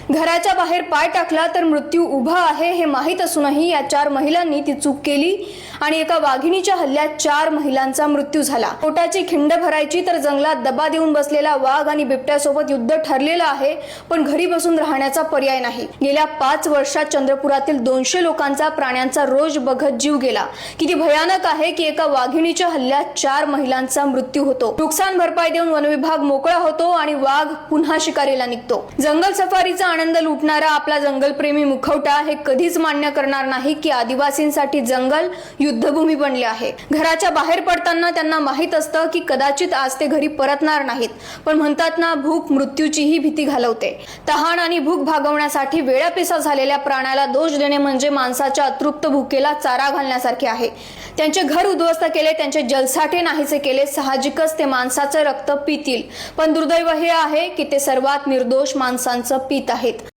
घराच्या बाहेर पाय टाकला तर मृत्यू उभा आहे हे माहीत असूनही या 4 महिलांनी ती चूक केली आणि एका वाघिणीच्या हल्ल्यात 4 महिलांचा मृत्यू झाला। पोटाची खिंड भरायची तर जंगलात दबा देऊन बसलेला वाघ आणि बिबट्यासोबत युद्ध ठरलेलं आहे, पण घरी बसून राहण्याचा पर्याय नाही। गेल्या 5 वर्षात चंद्रपुरातील 200 लोकांचा प्राण्यांचा रोज बघत जीव गेला। किती भयानक आहे की एका वाघिणीच्या हल्ल्यात 4 महिलांचा मृत्यू होतो। नुकसान भरपाई देऊन वनविभाग मोकळा होतो आणि वाघ पुन्हा शिकारीला निघतो। जंगल सफारीचा आनंद लुटणारा आपला जंगलप्रेमी मुखवटा हे कधीच मान्य करणार नाही की आदिवासींसाठी जंगल युद्धभूमी बनले आहे। घराच्या बाहेर पडताना त्यांना माहित असतं की कदाचित आज ते घरी परतणार नाहीत, पण म्हणतात ना, भूक मृत्यूचीही भीती घालवते। तहान आणि भूक भागवण्यासाठी वेळापिसा झालेल्या प्राण्याला दोष देणे म्हणजे माणसाच्या अतृप्त भुकेला चारा घालण्यासारखे आहे। त्यांचे घर उद्ध्वस्त केले, त्यांचे जलसाठे नाहीसे केले, साहजिकच ते माणसाचे रक्त पितील, पण दुर्दैव हे आहे की ते सर्वात निर्दोष माणसांचं पीत आहेत।